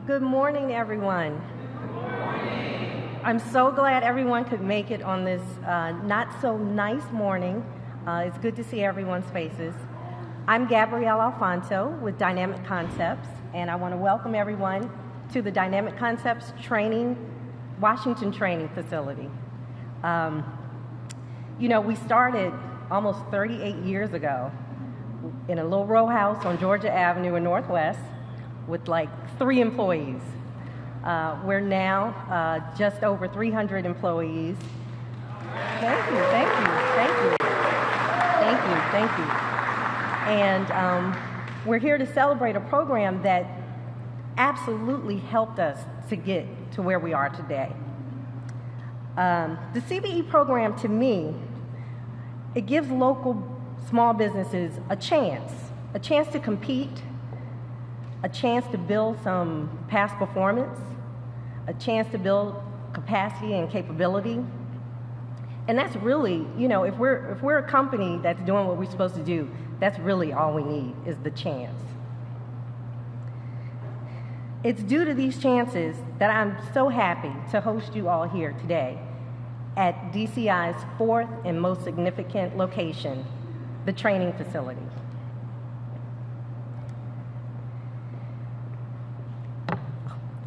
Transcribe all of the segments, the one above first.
Good morning, everyone. Good morning. I'm so glad everyone could make it on this not so nice morning. It's good to see everyone's faces. I'm Gabrielle Alfonso with Dynamic Concepts, and I want to welcome everyone to the Dynamic Concepts Washington Training Facility. We started almost 38 years ago in a little row house on Georgia Avenue in Northwest with like 3 employees. We're now just over 300 employees. Thank you. And we're here to celebrate a program that absolutely helped us to get to where we are today. The CBE program, to me, it gives local small businesses a chance to compete, a chance to build some past performance, a chance to build capacity and capability. And that's really, if we're a company that's doing what we're supposed to do, that's really all we need is the chance. It's due to these chances that I'm so happy to host you all here today at DCI's 4th and most significant location, the training facility.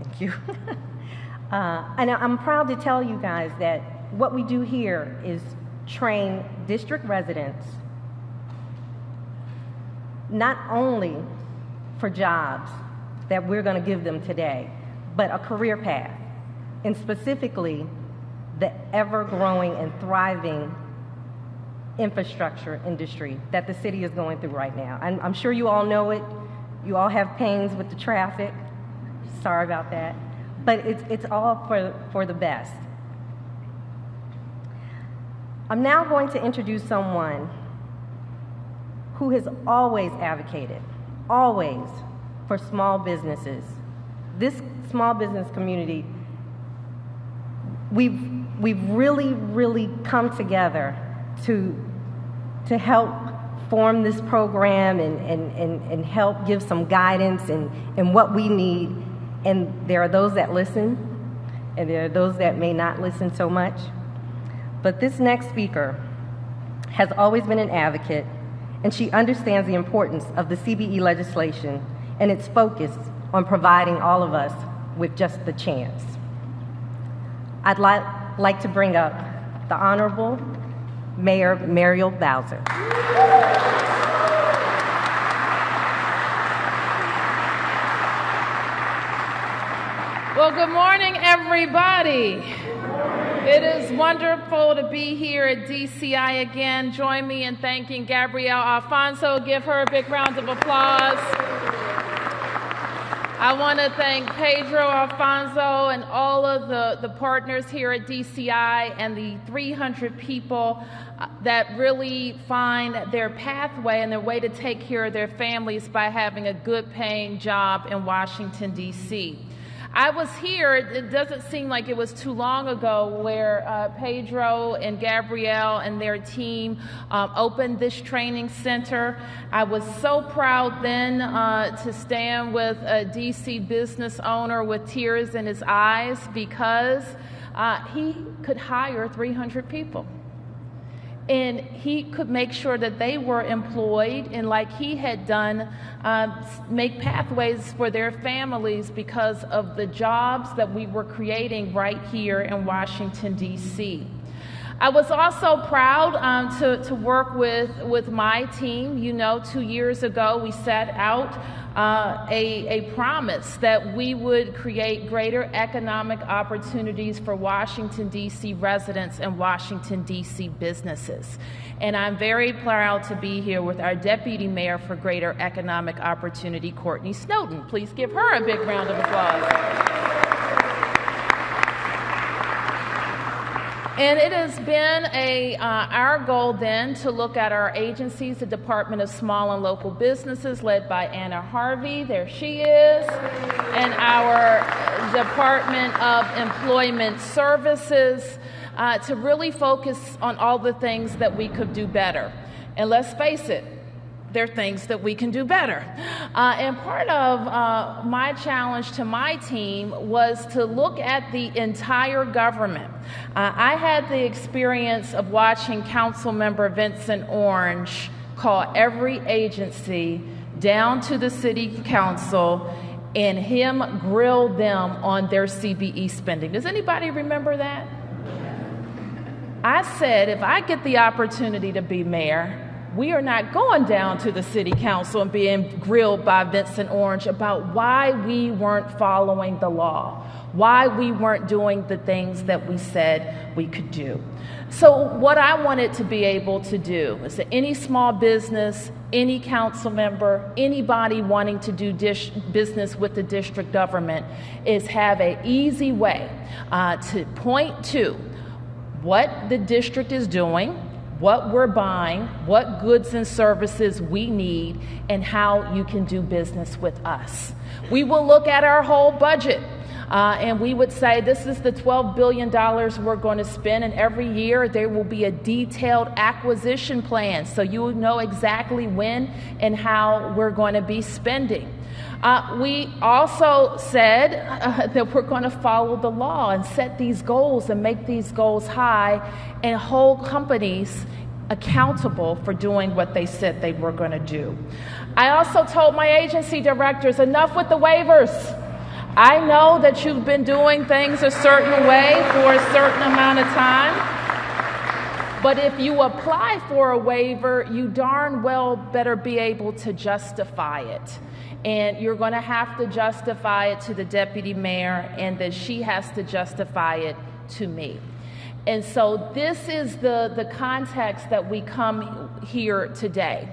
Thank you. And I'm proud to tell you guys that what we do here is train district residents not only for jobs that we're going to give them today, but a career path, and specifically the ever-growing and thriving infrastructure industry that the city is going through right now. I'm sure you all know it. You all have pains with the traffic. Sorry about that. But it's all for the best. I'm now going to introduce someone who has always advocated, always, for small businesses. This small business community, we've really come together to help form this program and help give some guidance and what we need. And there are those that listen, and there are those that may not listen so much. But this next speaker has always been an advocate, and she understands the importance of the CBE legislation and its focus on providing all of us with just the chance. I'd like to bring up the Honorable Mayor Muriel Bowser. Well, good morning, everybody. It is wonderful to be here at DCI again. Join me in thanking Gabrielle Alfonso. Give her a big round of applause. I want to thank Pedro Alfonso and all of the partners here at DCI and the 300 people that really find their pathway and their way to take care of their families by having a good paying job in Washington, D.C. I was here, it doesn't seem like it was too long ago, where Pedro and Gabrielle and their team opened this training center. I was so proud then to stand with a DC business owner with tears in his eyes because he could hire 300 people. And he could make sure that they were employed and, like he had done, make pathways for their families because of the jobs that we were creating right here in Washington, D.C. I was also proud to work with my team. 2 years ago we set out a promise that we would create greater economic opportunities for Washington, D.C. residents and Washington, D.C. businesses. And I'm very proud to be here with our Deputy Mayor for Greater Economic Opportunity, Courtney Snowden. Please give her a big round of applause. And it has been our goal then to look at our agencies, the Department of Small and Local Businesses, led by Anna Harvey, there she is, and our Department of Employment Services, to really focus on all the things that we could do better. And let's face it, there are things that we can do better. And part of my challenge to my team was to look at the entire government. I had the experience of watching Councilmember Vincent Orange call every agency down to the city council and him grill them on their CBE spending. Does anybody remember that? I said, if I get the opportunity to be mayor, we are not going down to the city council and being grilled by Vincent Orange about why we weren't following the law, why we weren't doing the things that we said we could do. So what I wanted to be able to do is that any small business, any council member, anybody wanting to do business with the district government is have an easy way to point to what the district is doing, what we're buying, what goods and services we need, and how you can do business with us. We will look at our whole budget, and we would say this is the $12 billion we're going to spend, and every year there will be a detailed acquisition plan so you will know exactly when and how we're going to be spending. We also said that we're going to follow the law and set these goals and make these goals high and hold companies accountable for doing what they said they were going to do. I also told my agency directors, enough with the waivers. I know that you've been doing things a certain way for a certain amount of time, but if you apply for a waiver, you darn well better be able to justify it. And you're going to have to justify it to the deputy mayor, and then she has to justify it to me. And so this is the context that we come here today.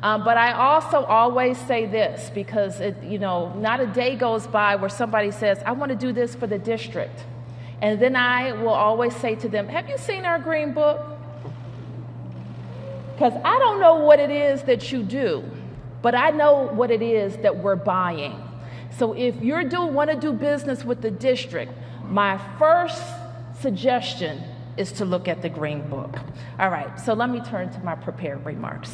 But I also always say this because, not a day goes by where somebody says, I want to do this for the district. And then I will always say to them, have you seen our green book? Because I don't know what it is that you do, but I know what it is that we're buying. So if you want to do business with the district, my first suggestion is to look at the green book. All right, so let me turn to my prepared remarks.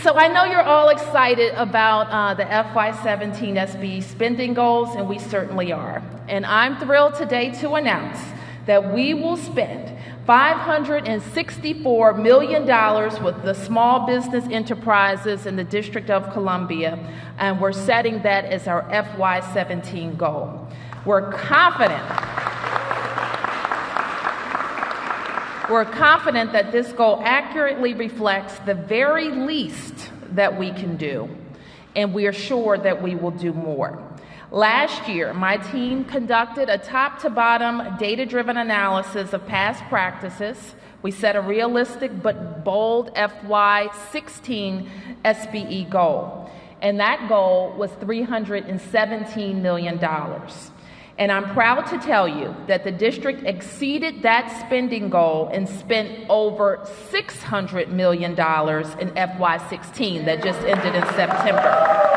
So I know you're all excited about the FY17 SBE spending goals, and we certainly are. And I'm thrilled today to announce that we will spend $564 million with the small business enterprises in the District of Columbia, and we're setting that as our FY17 goal. We're confident that this goal accurately reflects the very least that we can do, and we are sure that we will do more. Last year, my team conducted a top-to-bottom data-driven analysis of past practices. We set a realistic but bold FY16 SBE goal, and that goal was $317 million. And I'm proud to tell you that the district exceeded that spending goal and spent over $600 million in FY16 that just ended in September.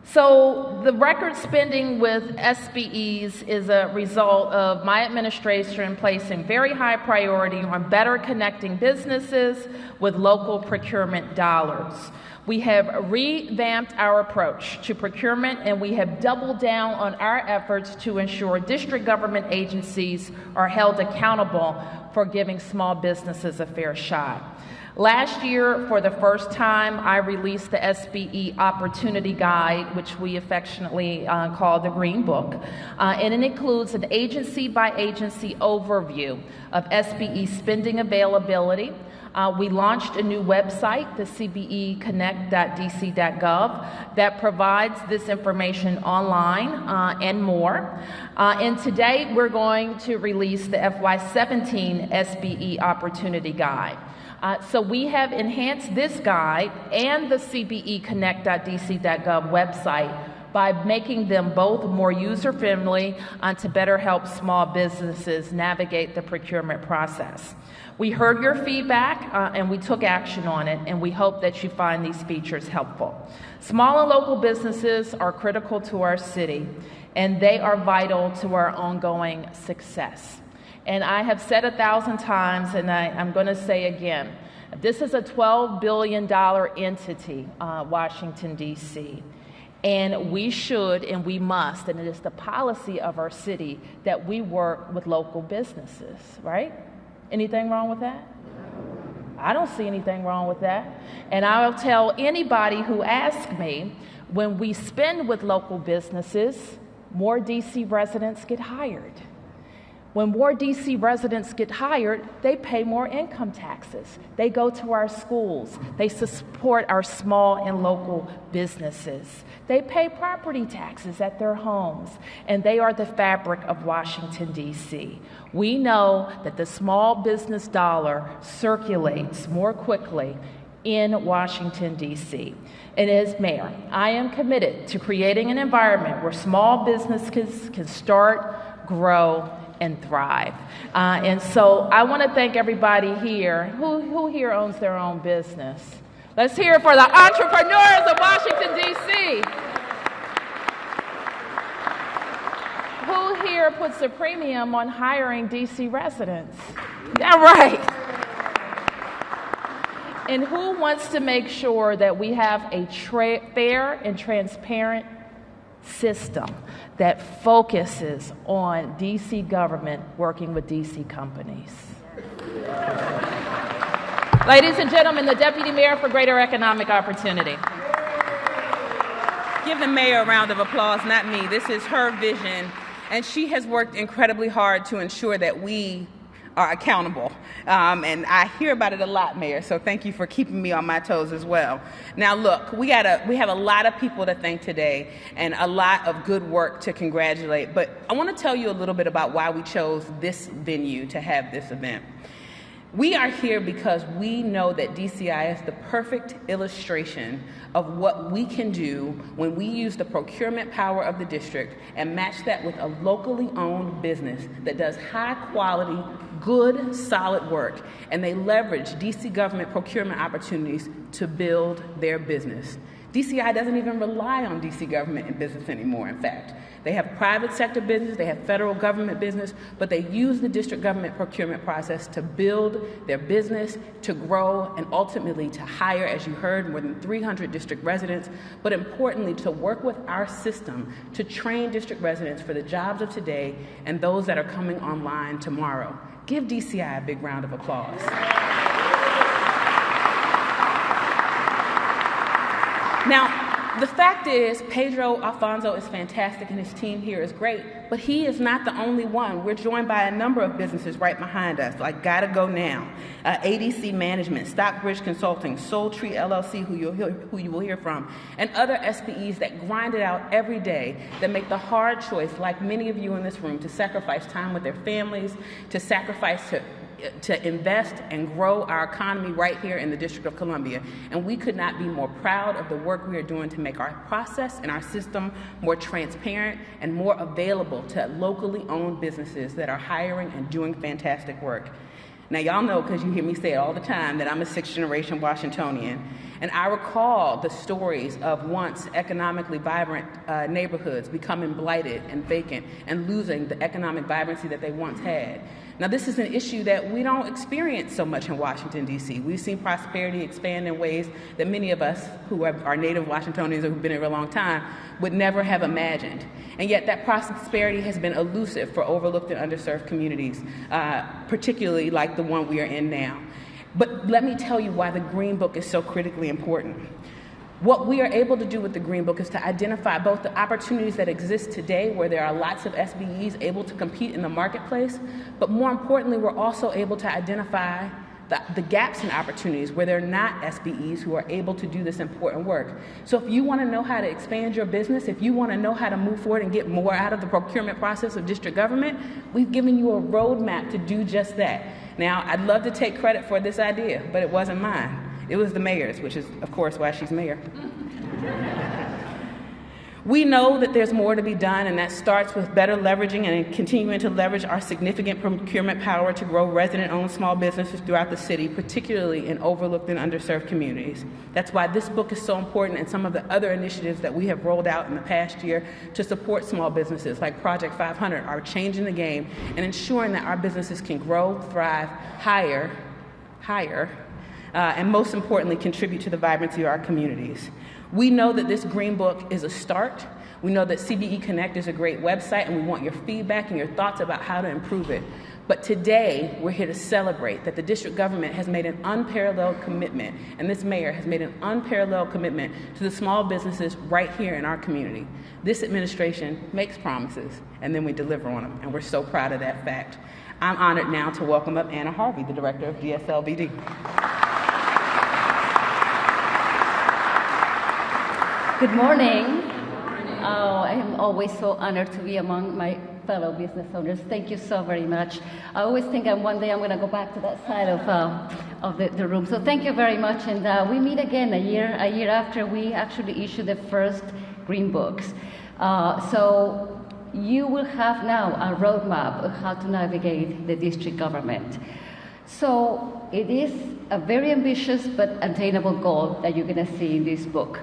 So the record spending with SBEs is a result of my administration placing very high priority on better connecting businesses with local procurement dollars. We have revamped our approach to procurement, and we have doubled down on our efforts to ensure district government agencies are held accountable for giving small businesses a fair shot. Last year, for the first time, I released the SBE Opportunity Guide, which we affectionately call the Green Book, and it includes an agency-by-agency overview of SBE spending availability. We launched a new website, the cbeconnect.dc.gov, that provides this information online and more. And today, we're going to release the FY17 SBE Opportunity Guide. So we have enhanced this guide and the cbeconnect.dc.gov website by making them both more user-friendly to better help small businesses navigate the procurement process. We heard your feedback and we took action on it, and we hope that you find these features helpful. Small and local businesses are critical to our city, and they are vital to our ongoing success. And I have said 1,000 times, and I'm going to say again, this is a $12 billion entity, Washington, D.C. And we should and we must, and it is the policy of our city that we work with local businesses, right? Anything wrong with that? I don't see anything wrong with that. And I'll tell anybody who asks me, when we spend with local businesses, more DC residents get hired. When more DC residents get hired, they pay more income taxes. They go to our schools. They support our small and local businesses. They pay property taxes at their homes, and they are the fabric of Washington, D.C. We know that the small business dollar circulates more quickly in Washington, D.C. And as mayor, I am committed to creating an environment where small businesses can start, grow, and thrive. And so I want to thank everybody here. Who here owns their own business? Let's hear it for the entrepreneurs of Washington, D.C. Who here puts a premium on hiring D.C. residents? Yeah, right. And who wants to make sure that we have a fair and transparent system that focuses on DC government working with DC companies? Ladies and gentlemen, the Deputy Mayor for Greater Economic Opportunity. Give the mayor a round of applause, not me. This is her vision, and she has worked incredibly hard to ensure that we are accountable. And I hear about it a lot, Mayor, so thank you for keeping me on my toes as well. Now look, we have a lot of people to thank today and a lot of good work to congratulate, but I want to tell you a little bit about why we chose this venue to have this event. We are here because we know that DCI is the perfect illustration of what we can do when we use the procurement power of the district and match that with a locally owned business that does high quality, good, solid work, and they leverage DC government procurement opportunities to build their business. DCI doesn't even rely on DC government and business anymore, in fact. They have private sector business, they have federal government business, but they use the district government procurement process to build their business, to grow, and ultimately to hire, as you heard, more than 300 district residents, but importantly, to work with our system to train district residents for the jobs of today and those that are coming online tomorrow. Give DCI a big round of applause. Now, the fact is, Pedro Alfonso is fantastic and his team here is great, but he is not the only one. We're joined by a number of businesses right behind us, like Gotta Go Now, ADC Management, Stockbridge Consulting, Soul Tree LLC, who you will hear from, and other SBEs that grind it out every day, that make the hard choice, like many of you in this room, to sacrifice time with their families, to sacrifice to invest and grow our economy right here in the District of Columbia. And we could not be more proud of the work we are doing to make our process and our system more transparent and more available to locally owned businesses that are hiring and doing fantastic work. Now, y'all know, because you hear me say it all the time, that I'm a sixth-generation Washingtonian, and I recall the stories of once economically vibrant neighborhoods becoming blighted and vacant and losing the economic vibrancy that they once had. Now, this is an issue that we don't experience so much in Washington, D.C. We've seen prosperity expand in ways that many of us who are native Washingtonians or who've been here a long time would never have imagined. And yet that prosperity has been elusive for overlooked and underserved communities, particularly like the one we are in now. But let me tell you why the Green Book is so critically important. What we are able to do with the Green Book is to identify both the opportunities that exist today, where there are lots of SBEs able to compete in the marketplace, but more importantly, we're also able to identify the gaps in opportunities where there are not SBEs who are able to do this important work. So if you want to know how to expand your business, if you want to know how to move forward and get more out of the procurement process of district government, we've given you a roadmap to do just that. Now, I'd love to take credit for this idea, but it wasn't mine. It was the mayor's, which is, of course, why she's mayor. We know that there's more to be done, and that starts with better leveraging and continuing to leverage our significant procurement power to grow resident-owned small businesses throughout the city, particularly in overlooked and underserved communities. That's why this book is so important, and some of the other initiatives that we have rolled out in the past year to support small businesses, like Project 500, are changing the game and ensuring that our businesses can grow, thrive, hire, and most importantly, contribute to the vibrancy of our communities. We know that this Green Book is a start. We know that CBE Connect is a great website, and we want your feedback and your thoughts about how to improve it. But today, we're here to celebrate that the district government has made an unparalleled commitment, and this mayor has made an unparalleled commitment to the small businesses right here in our community. This administration makes promises, and then we deliver on them, and we're so proud of that fact. I'm honored now to welcome up Anna Harvey, the director of DSLBD. Good morning. Oh, I am always so honored to be among my fellow business owners. Thank you so very much. I always think one day I'm going to go back to that side of the room. So thank you very much. And we meet again a year after we actually issued the first Green Books. So you will have now a roadmap of how to navigate the district government. So it is a very ambitious but attainable goal that you're going to see in this book.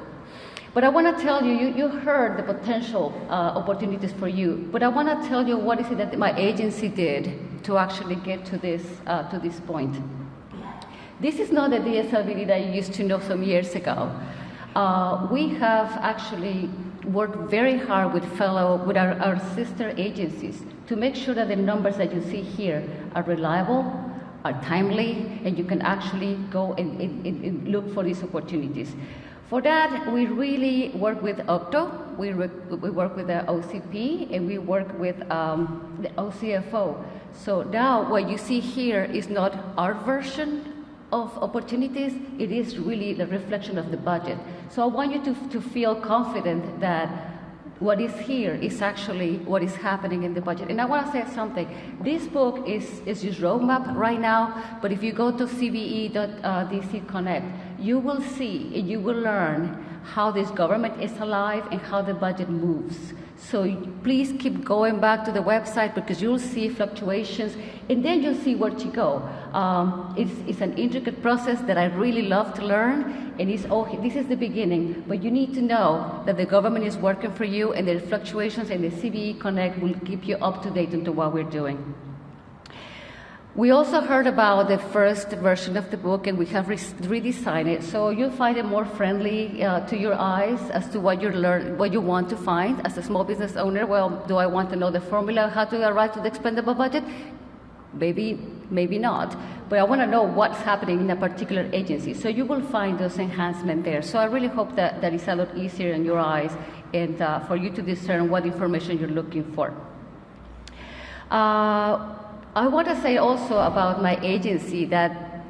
But I want to tell you, you heard the potential opportunities for you, but I want to tell you what is it that my agency did to actually get to this point. This is not the DSLBD that you used to know some years ago. We have actually worked very hard with our sister agencies to make sure that the numbers that you see here are reliable, are timely, and you can actually go and look for these opportunities. For that, we really work with OCTO, we work with the OCP, and we work with the OCFO. So now what you see here is not our version of opportunities, it is really the reflection of the budget. So I want you to feel confident that what is here is actually what is happening in the budget. And I want to say something. This book is just roadmap right now, but if you go to cbe.dc Connect, you will see and you will learn how this government is alive and how the budget moves. So please keep going back to the website because you'll see fluctuations and then you'll see where to go. It's an intricate process that I really love to learn, and this is the beginning, but you need to know that the government is working for you and the fluctuations and the CBE Connect will keep you up to date into what we're doing. We also heard about the first version of the book, and we have redesigned it, so you'll find it more friendly to your eyes as to what you want to find as a small business owner. Well, do I want to know the formula how to arrive to the expendable budget? Maybe not, but I want to know what's happening in a particular agency. So you will find those enhancements there. So I really hope that is a lot easier in your eyes and for you to discern what information you're looking for. I want to say also about my agency that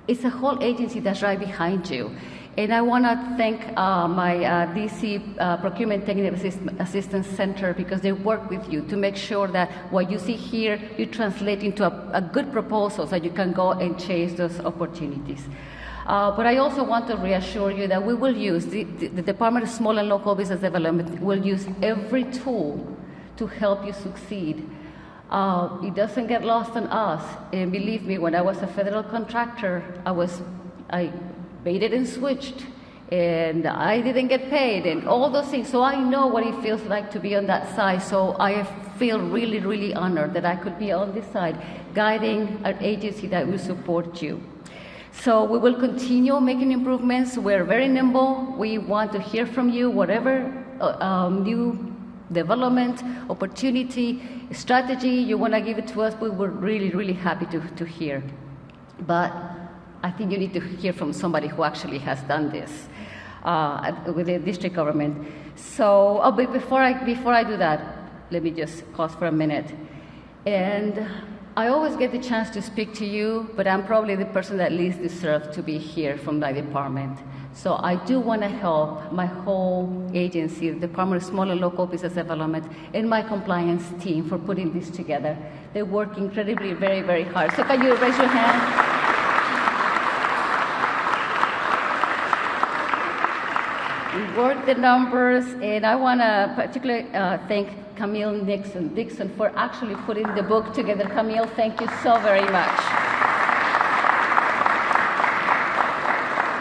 it's a whole agency that's right behind you. And I want to thank my DC Procurement Technical Assistance Center because they work with you to make sure that what you see here, you translate into a good proposal so you can go and chase those opportunities. But I also want to reassure you that we will use, the Department of Small and Local Business Development will use every tool to help you succeed. It doesn't get lost on us. And believe me, when I was a federal contractor, I baited and switched, and I didn't get paid, and all those things. So I know what it feels like to be on that side. So I feel really, really honored that I could be on this side, guiding an agency that will support you. So we will continue making improvements. We're very nimble. We want to hear from you, whatever new development, opportunity, strategy you want to give it to us. We were really, really happy to hear. But I think you need to hear from somebody who actually has done this with the district government. So, but before I do that, let me just pause for a minute. And I always get the chance to speak to you, but I'm probably the person that least deserves to be here from my department. So I do want to help my whole agency, the Department of Small and Local Business Development, and my compliance team for putting this together. They work incredibly, very, very hard. So can you raise your hand? We worked the numbers, and I want to particularly thank Camille Dixon for actually putting the book together. Camille, thank you so very much.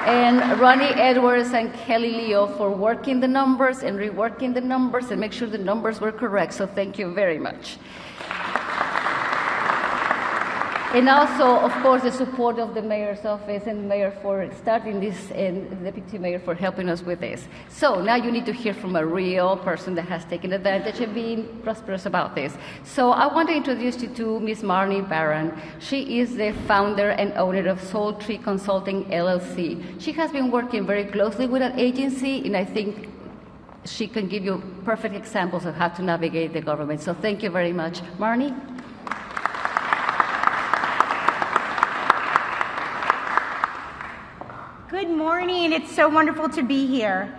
And Ronnie Edwards and Kelly Leo for working the numbers and reworking the numbers and make sure the numbers were correct. So thank you very much. And also, of course, the support of the mayor's office and the mayor for starting this and the deputy mayor for helping us with this. So now you need to hear from a real person that has taken advantage of being prosperous about this. So I want to introduce you to Ms. Marnie Barron. She is the founder and owner of Soul Tree Consulting, LLC. She has been working very closely with an agency, and I think she can give you perfect examples of how to navigate the government. So thank you very much. Marnie? Good morning. It's so wonderful to be here.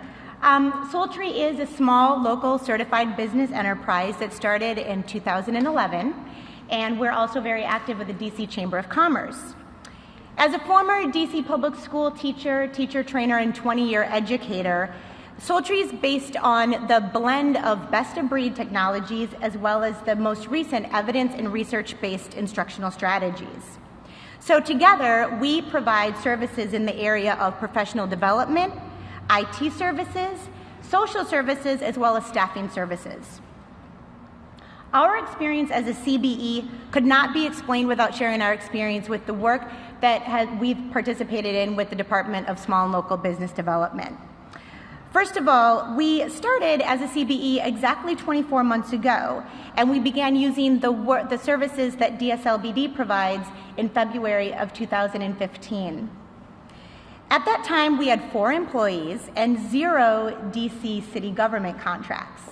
Soul Tree is a small local certified business enterprise that started in 2011, and we're also very active with the DC Chamber of Commerce. As a former DC public school teacher, trainer, and 20-year educator, Soul Tree is based on the blend of best-of-breed technologies as well as the most recent evidence and research-based instructional strategies. So together, we provide services in the area of professional development, IT services, social services, as well as staffing services. Our experience as a CBE could not be explained without sharing our experience with the work that we've participated in with the Department of Small and Local Business Development. First of all, we started as a CBE exactly 24 months ago, and we began using the services that DSLBD provides in February of 2015. At that time, we had 4 employees and 0 DC city government contracts.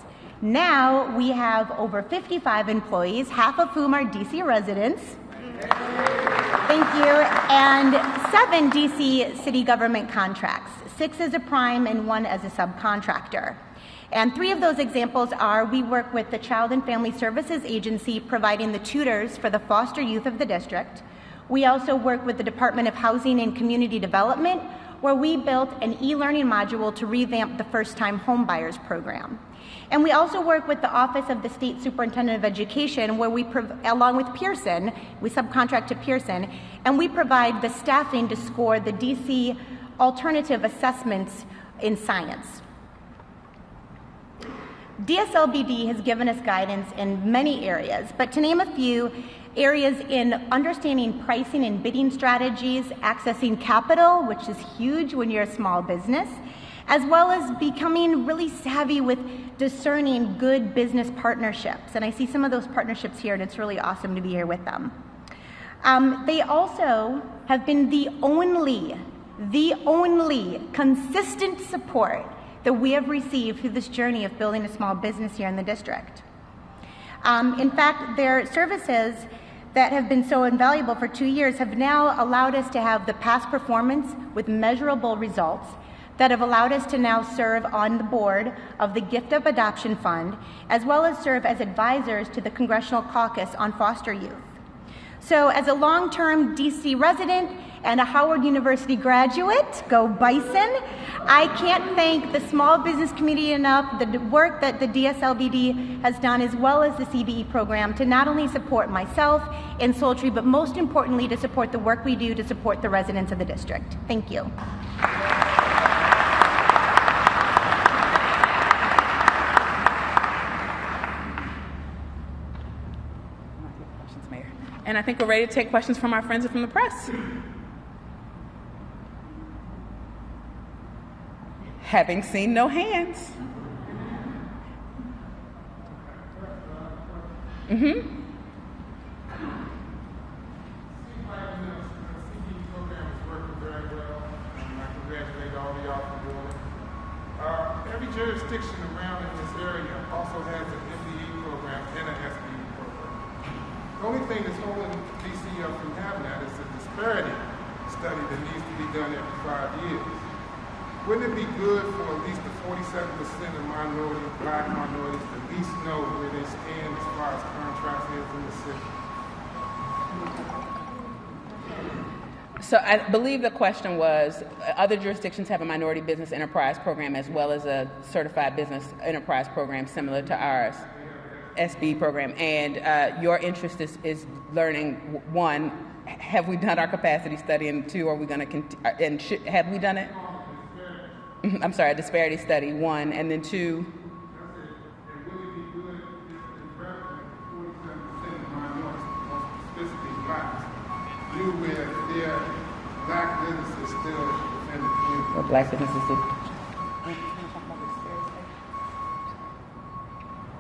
Now we have over 55 employees, half of whom are DC residents. Thank you. And 7 DC city government contracts, 6 as a prime and 1 as a subcontractor. And 3 of those examples are we work with the Child and Family Services Agency providing the tutors for the foster youth of the district. We also work with the Department of Housing and Community Development, where we built an e-learning module to revamp the first-time homebuyers program. And we also work with the Office of the State Superintendent of Education, where we, along with Pearson, we subcontract to Pearson, and we provide the staffing to score the DC alternative assessments in science. DSLBD has given us guidance in many areas, but to name a few, areas in understanding pricing and bidding strategies, accessing capital, which is huge when you're a small business, as well as becoming really savvy with discerning good business partnerships. And I see some of those partnerships here, and it's really awesome to be here with them. They also have been the only consistent support that we have received through this journey of building a small business here in the district. In fact, their services that have been so invaluable for 2 years have now allowed us to have the past performance with measurable results that have allowed us to now serve on the board of the Gift of Adoption Fund, as well as serve as advisors to the Congressional Caucus on Foster Youth. So as a long-term DC resident and a Howard University graduate, go Bison, I can't thank the small business community enough, the work that the DSLBD has done, as well as the CBE program, to not only support myself in Soul Tree, but most importantly to support the work we do to support the residents of the district. Thank you. And I think we're ready to take questions from our friends and from the press. Having seen no hands. Mm-hmm. Every jurisdiction around in this area also has an MBE program and an SBE program. The only thing that's holding DC up from having that is the disparity study that needs to be done every 5 years. Wouldn't it be good for at least the 47% of minorities, black minorities, to at least know where they stand as far as contracts is in the city? So I believe the question was, other jurisdictions have a minority business enterprise program as well as a certified business enterprise program similar to ours, SBE program. And your interest is learning, one, have we done our capacity study, and two, are we going to have we done it? I'm sorry, a disparity study, one, and then two. With their black businesses still within the community. What black businesses do?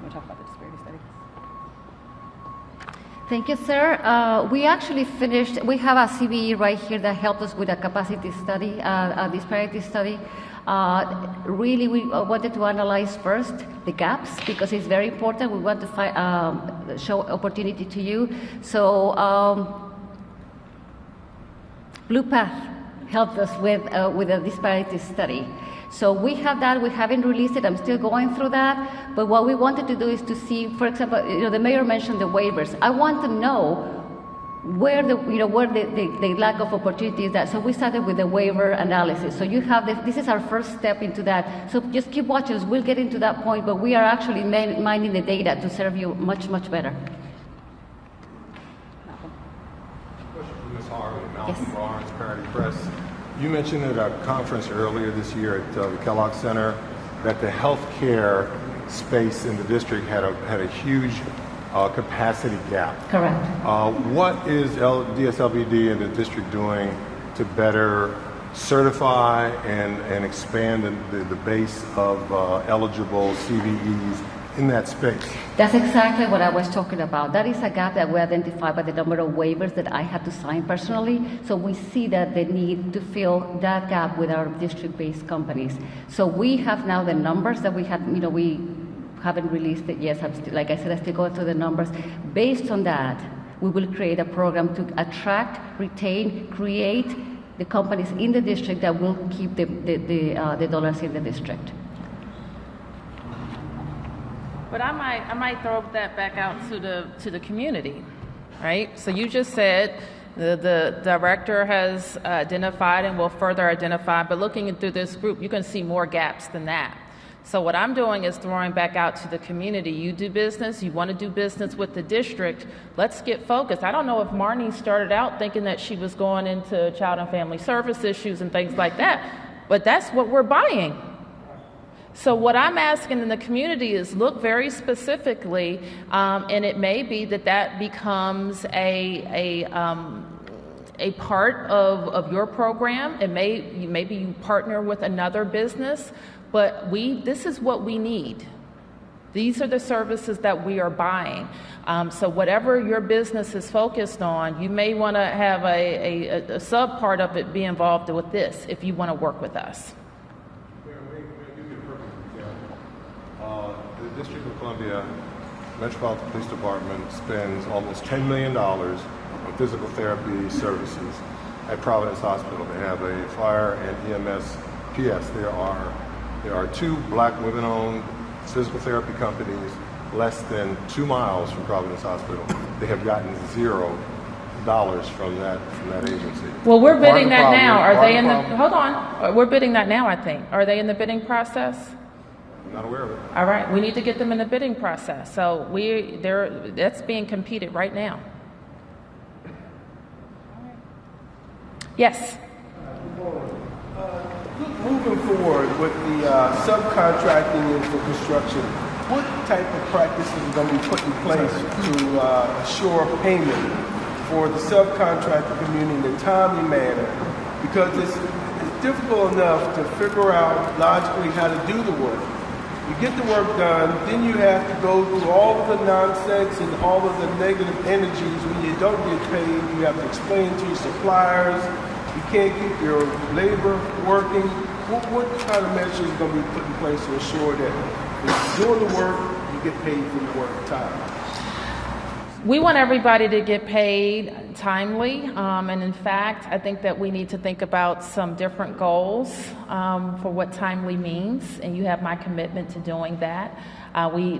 Want to talk about the disparity study? Thank you, sir. We actually finished, we have a CBE right here that helped us with a capacity study, a disparity study. Really, we wanted to analyze first the gaps because it's very important. We want to show opportunity to you. So, Blue Path helped us with a disparity study. So we have that. We haven't released it. I'm still going through that. But what we wanted to do is to see, for example, the mayor mentioned the waivers. I want to know where the lack of opportunity is that. So we started with the waiver analysis. So you have this is our first step into that. So just keep watching us. We'll get into that point, but we are actually mining the data to serve you much, much better. Malcolm Barnes, Parity Press. You mentioned at a conference earlier this year at the Kellogg Center that the healthcare space in the district had a huge capacity gap. Correct. What is DSLBD and the district doing to better certify and expand the base of eligible CVEs in that space? That's exactly what I was talking about. That is a gap that we identified by the number of waivers that I had to sign personally. So we see that the need to fill that gap with our district-based companies. So we have now the numbers that we had, we haven't released it yet. Like I said, I still go through the numbers. Based on that, we will create a program to attract, retain, create the companies in the district that will keep the dollars in the district. But I might throw that back out to the community, right? So you just said the director has identified and will further identify, but looking through this group, you can see more gaps than that. So what I'm doing is throwing back out to the community. You do business, you want to do business with the district, let's get focused. I don't know if Marnie started out thinking that she was going into child and family service issues and things like that, but that's what we're buying. So what I'm asking in the community is look very specifically, and it may be that becomes a part of your program. Maybe you partner with another business, but this is what we need. These are the services that we are buying. So whatever your business is focused on, you may want to have a sub part of it be involved with this if you want to work with us. The District of Columbia Metropolitan Police Department spends almost $10 million on physical therapy services at Providence Hospital. They have a fire and EMS PS. There are 2 black women-owned physical therapy companies less than 2 miles from Providence Hospital. They have gotten $0 from that agency. Well, we're bidding that now. Are they in the? Hold on. We're bidding that now, I think. Are they in the bidding process? I'm not aware of it. All right, we need to get them in the bidding process. So that's being competed right now. Yes. Moving forward with the subcontracting and for construction, what type of practices are going to be put in place to assure payment for the subcontractor community in a timely manner? Because it's difficult enough to figure out logically how to do the work. You get the work done, then you have to go through all of the nonsense and all of the negative energies when you don't get paid. You have to explain to your suppliers. You can't keep your labor working. What kind of measures are going to be put in place to ensure that if you're doing the work, you get paid for the work time? We want everybody to get paid timely, and in fact, I think that we need to think about some different goals for what timely means, and you have my commitment to doing that.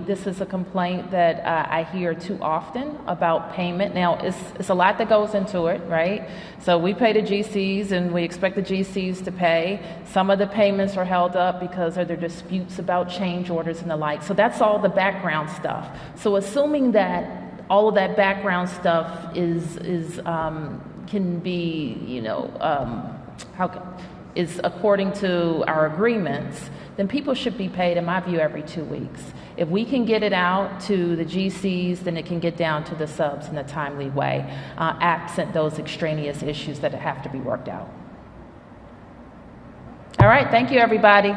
This is a complaint that I hear too often about payment. Now, it's a lot that goes into it, right? So we pay the GCs, and we expect the GCs to pay. Some of the payments are held up because of their disputes about change orders and the like. So that's all the background stuff. So assuming that all of that background stuff can be, is according to our agreements, then people should be paid, in my view, every 2 weeks. If we can get it out to the GCs, then it can get down to the subs in a timely way, absent those extraneous issues that have to be worked out. All right, thank you, everybody.